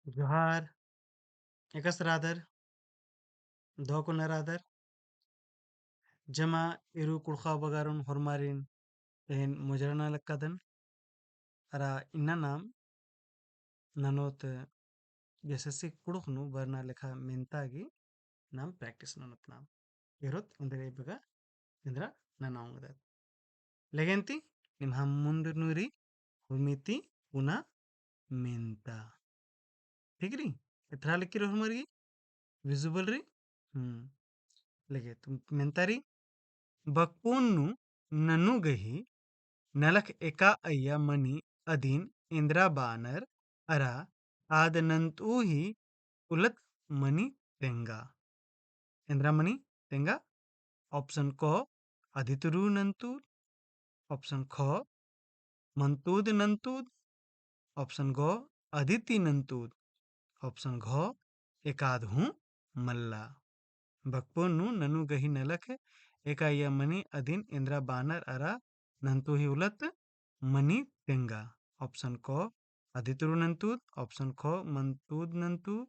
Johar, ekas radar, dokuna radar, jama iru kulkha bagarun hormarin en mujrana lakkadan, ara inna nam nanot yasasi kuduknu barna lekha mentagi nam practice nanot nam. Irot indra ibaga indra nanaungdat. Legenti nim hammundu nuri humiti una menta. Tikri? Etra likiro hormari visible ri? Hmm. Lege tum mentari bakpunnu nanugahi Nalak eka ayya mani adin Indra banar ara adanantuhi ulat mani tenga. Indra mani tenga option ko adituru nantud option kho mantud nantud option go aditi nantud option gho ekadhu malla. Bakponu nanu gahi nalak eka ayya mani adin Indra banar ara nantuhi ulat mani tenga. Option ko adituru nantud, option ko mantud nantud,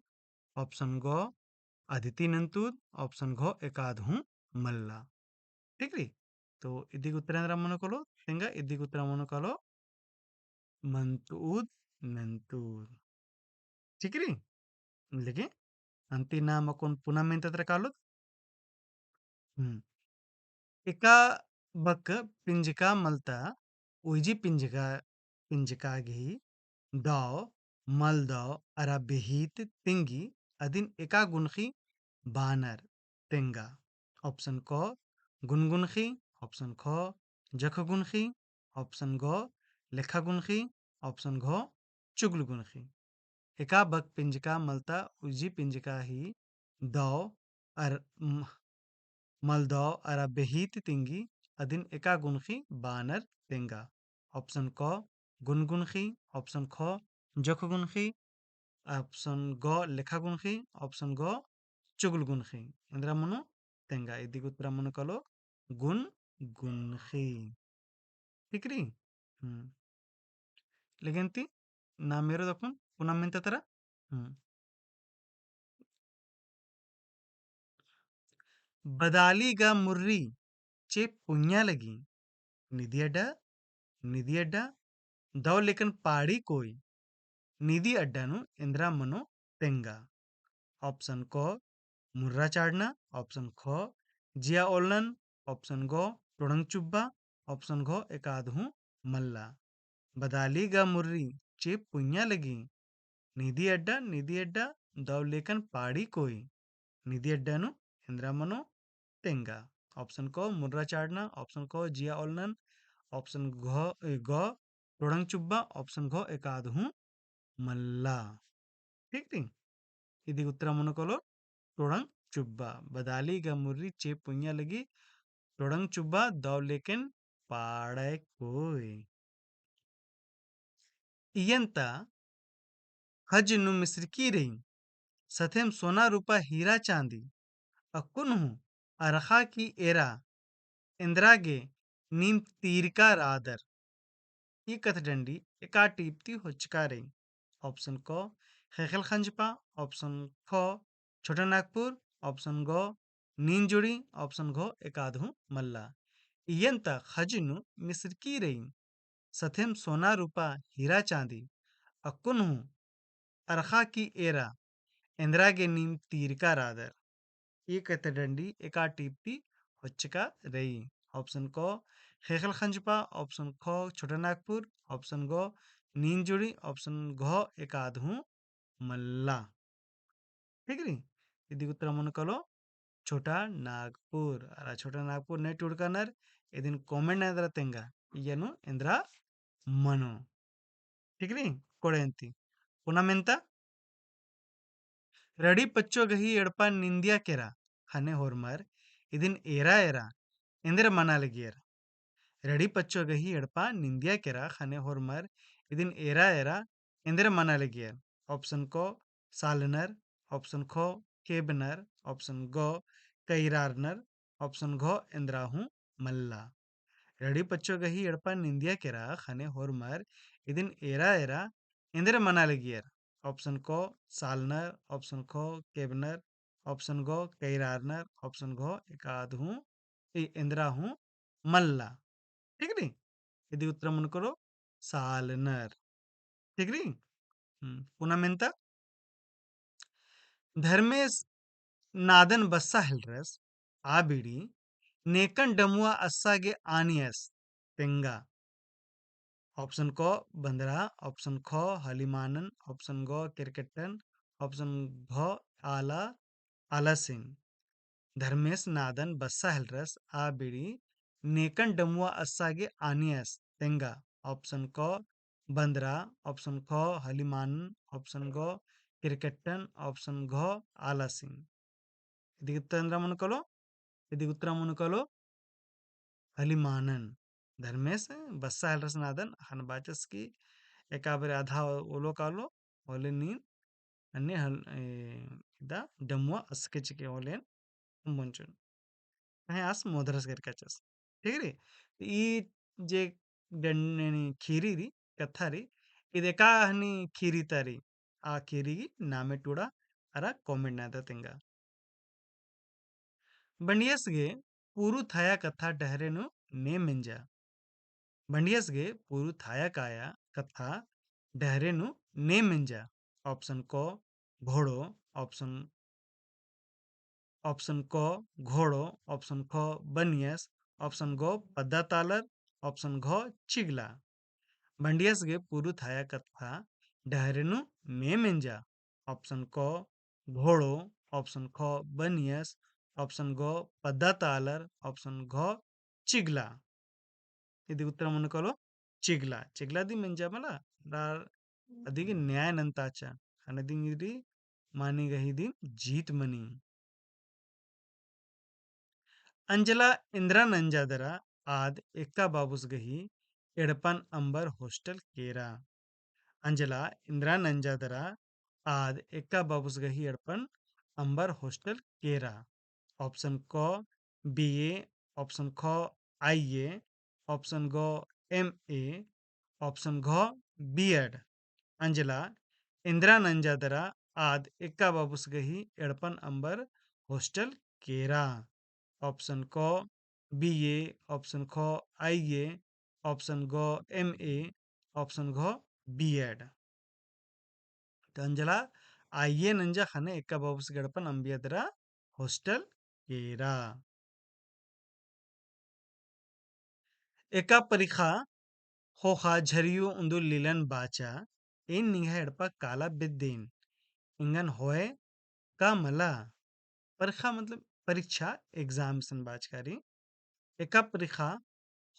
option go aditi nantud, option go ekadhu malla. ठीक री तो इदी उत्तर मन कलो तेंगा इदी उत्तर मन कलो मंतूद नंतूद ठीक री लेकिन अंति नाम अकोन पुनः मेंतत्र कालो इका बक पिंजका मलता उइजी पिंजका गी दाव मलदाव अरा बिहित तिंगी अदिन एका गुनखी बानर तेंगा ऑप्शन को गुनगुनखी ऑप्शन खो जख गुनखी ऑप्शन गो लेखा गुनखी ऑप्शन घो चुगल गुनखी एका बक पिंजका मलता उजी पिंजका ही दाव अर मलदाव अरा बेहित तिंगी अदिन एका गुनखी बानर तेंगा ऑप्शन को गुनगुनखी ऑप्शन खो जख गुनखी ऑप्शन गो लेखा गुनखी ऑप्शन गो चुगल गुनखी इंद्रा मनो तेंगा इदी उत्तरा मनो कलो गुन गुनखी ठीक री लेकिन ती ना मेरो दपन पुनः मिनता तरा बदाली गा मुर्री चे पुण्या लगी निधि अड्डा दौ लेकिन पाड़ी कोई निधि अड्डानु इंद्रा मनो तेंगा ऑप्शन को मुर्रा चाड़ना ऑप्शन खो जिया ओलन ऑप्शन गो टोडंग चुब्बा ऑप्शन गो एकाधु मल्ला बदाली गा मुर्री चे पुण्या लगी निधि अड्डा दौ लेकिन पाड़ी कोई निधि अड्डानु इंद्रा मनो तेंगा ऑप्शन को मुर्रा चाड़ना ऑप्शन को जिया ओलन ऑप्शन गो टोडंग चुब्बा ऑप्शन गो एकाधु मल्ला ठीक थी इदी उत्तर मनकोलो टोडंग चुब्बा बदाली गा मुर्री चे पुण्या लगी टोडंग चुब्बा दौ लेकिन पाड़े कोई इयंता हज नु मिस्र की रही सथेम सोना रूपा हीरा चांदी अकुन्हु अरखा की एरा इंद्रागे नीम तीरका रादर ಈ ಕಥದಂಡಿ एकाटीप्ति होचकारे ऑप्शन को खेखल खंजपा ऑप्शन खो छोटा नागपुर ऑप्शन गो नींजुड़ी ऑप्शन घो एकाधु मल्ला इयंता खजिनु मिस्र की रही सथेम सोना रूपा हीरा चांदी अकुन्हु अरखा की एरा इंद्रागे नीम तीर का रादर ಈ ಕಥದಂಡಿ एकाटीप्ति होचका रही ऑप्शन को खेखल खंजपा ऑप्शन खो छोटा नागपुर ऑप्शन गो नींजुड़ी ऑप्शन घो एकाधु मल्ला ठीक री इदी उत्तर मन कलो छोटा नागपुर अरा छोटा नागपुर ने टुडकनर इदिन कमेंट नेदरा तेंगा इयनु इंद्रा मनो ठीक री कोडेंती पुनः ಮೆಂತ रडी पच्चो गही एडपा निंदिया केरा हने होरमर इदिन एरा एरा इंदिर मनालगियर रडी पच्चो गही एडपा निंदिया केरा हने होरमर इदिन एरा एरा इंदिर मनालगियर ऑप्शन को सालनर ऑप्शन खो केबनर ऑप्शन गो कैरारनर ऑप्शन घो इंद्राहू मल्ला रडी पच्चो गही एडपा निंदिया केरा हने होरमर इदिन एरा एरा इंदिर मनालगियर ऑप्शन को सालनर, ऑप्शन को केबनर, ऑप्शन गो कैरारनर, ऑप्शन गो एकाद हूँ इंदिरा हूँ मल्ला। ठीक नी ఇది ఉత్తరం అనుకోరు సాల్నర్। ठीक नी पुनः मेंता धर्मेश नादन बस्सा हिलरस आबिड़ी नेकन डमुआ अस्सागे आनियस तेंगा। ऑप्शन को बंदरा, ऑप्शन खो हलीमानन, ऑप्शन गो किरकेटन, ऑप्शन घ आला आलसिन। धर्मेश नादन बस्सा हिलरस आ बिड़ी नेकन डमुआ अस्सागे आनियस तेंगा। ऑप्शन को बंदरा, ऑप्शन खो हलीमानन, ऑप्शन गो किरकेटन, ऑप्शन घ आलसिन। ఇది ఉత్తరం అనుకోలో ఇది ఉత్తరం అనుకోలో हलीमानन। धर्मेश बस्सा हिलरस नादन हन बाचस की एकाबरे आधा ओलो कालो ओले नीन अन्य हल इदा डमुआ अस्केचिके ओलेन मुंचुन कहे आस मोदरस कर कचस। ठीक रे ई जे डन्नेनी खीरी री कथा री इदे का हनी खीरी तारी आ खीरी की नामे टूड़ा अरा कमेंट नादा तेंगा बंडियसगे पूरु थाया कथा डहरेनु ने मिंजा। बंडियसगे पूरु थाया काया कथा डहरेनु ने मिंजा। ऑप्शन को घोड़ो, ऑप्शन ऑप्शन को घोड़ो, ऑप्शन ख बनियस, ऑप्शन गो पद्दा तालर, ऑप्शन घ चिगला। बंडियसगे पूरु थाया कथा डहरेनु ने मिंजा। ऑप्शन को घोड़ो, ऑप्शन ख बनियस, ऑप्शन गो पद्दा तालर, ऑप्शन घ चिगला। ఇది ఉత్తరం అనుకోలో చిగ్లా చిగ్లాది మెంజా मला दार अधिक न्याय नंताचा अनदिंगिरी मानी गही दिन जीत मनी। अंजला इंदिरा नंजादरा आद एक्का बाबूस गही एडपन अंबर हॉस्टल केरा। अंजला इंदिरा नंजादरा आद एक्का बाबूस गही एडपन अंबर हॉस्टल केरा। ऑप्शन को बीए, ऑप्शन खो आईए, ऑप्शन गो एमए, ऑप्शन घ बीएड। अंजला इंदिरा नंजादरा आद एक्का बाबूस गही एडपन अंबर हॉस्टल केरा। ऑप्शन को बीए, ऑप्शन खो आईए, ऑप्शन गो एमए, ऑप्शन घ बीएड। तो अंजला आईए नंजा खने एक्का बाबूस गडपन अंबियदरा हॉस्टल केरा। एका परीक्षा होखा झरियो उंदुल लीलन बाचा इन निघा एडपा काला बिद्दीन इंगन होए का मला। परीक्षा मतलब परीक्षा एग्जामिनेशन बाचकारी एका परीक्षा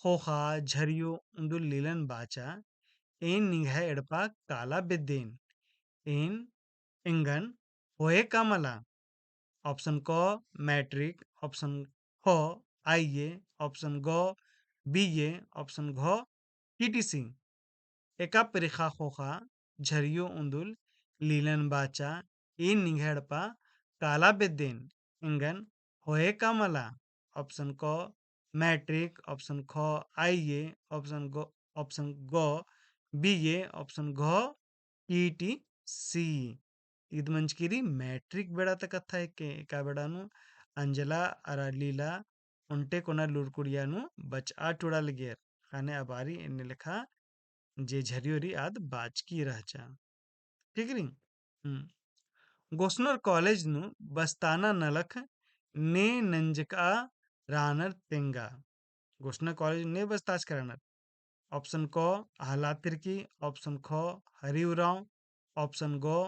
होखा झरियो उंदुल लीलन बाचा इन निघा एडपा काला बिद्दीन इन इंगन होए का मला। ऑप्शन को मैट्रिक, ऑप्शन हो आईए, ऑप्शन गो बीए, ऑप्शन घो टीटीसी। एका परीक्षा खोखा झरियो उंदुल लीलन बाचा इन निघेड़पा काला बेद्देन इंगन होए का मला। ऑप्शन को मैट्रिक, ऑप्शन खो आईए, ऑप्शन गो बीए, ऑप्शन घो टीटीसी। ಇದು ಮಂಚ್ಕಿರಿ ಮ್ಯಾಟ್ರಿಕ್ ಬೇಡಾತ ಕथा के का बेडानु अंजला अरा लीला उन्टे कोना लुरकुड़ियानु बचा टुड़ा लगियर खाने अबारी इन्ने लिखा जे झरियोरी आद बाचकी रहचा। ठीक री गोस्नर कॉलेज नु बस्ताना नलख ने नंजका रानर तेंगा। गोस्नर कॉलेज ने बस्ताच करानर। ऑप्शन को हालात तिरकी, ऑप्शन खो हरिउराव, ऑप्शन गो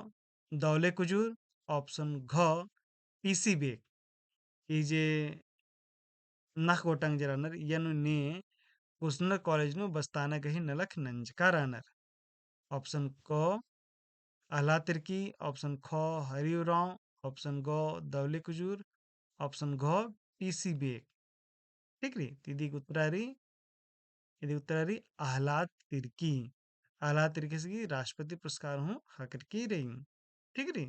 दौले कुजूर, ऑप्शन घ पीसीबे। ये जे नख गोटंग जरानर यनु ने कुसनर कॉलेज नु बस्ताना कही नलख नंजका रानर। ऑप्शन को अला तिरकी, ऑप्शन ख हरिउराव, ऑप्शन गो दौले कुजूर, ऑप्शन घ पीसीबे। ठीक री ఇది ఉత్తరారి आह्लाद तिर्की। आह्लाद तिर्की से राष्ट्रपति पुरस्कार हूँ खाकर की रही। ठीक री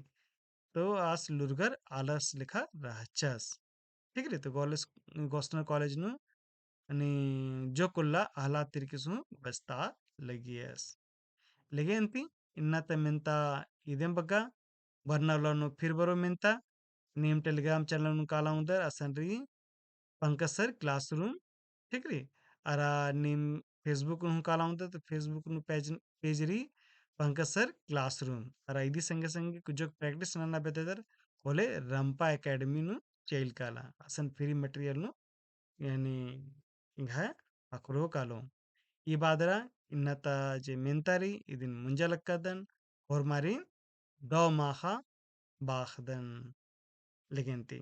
तो आस लुरगर आलस लिखा रहचस। ठीक री तो गोस्टनर कॉलेज नु अनि जो कुल्ला आह्लाद तिर्की सु बस्ता लगियस। लेकिन ती innata menta idem baga barnavlanu fir baro menta नीम टेलीग्राम चैनल नु काला उधर असन रही पंकज सर क्लासरूम ठीक री अरा नीम फेसबुक नु काला उधर तो फेसबुक नु पेज री पंकज सर क्लासरूम अरा इदी संगे संगे कुछ प्रैक्टिस नन्ना बेतेदर ओले रंपा एकेडमी नु चेल काला असन फ्री मटेरियल नु यानी इंघा अकरो कालो ಈ ಬಾದರ ಇನ್ನತ ಜೆ ಮೆಂತಾರಿ ಇದನ್ ಮುಂಜಾಲಕ್ಕದನ್ ಹೊರ್ಮಾರಿ ಡೋ ಮಾಹ ಬಾಹದನ್ ಲೆಗೆಂತಿ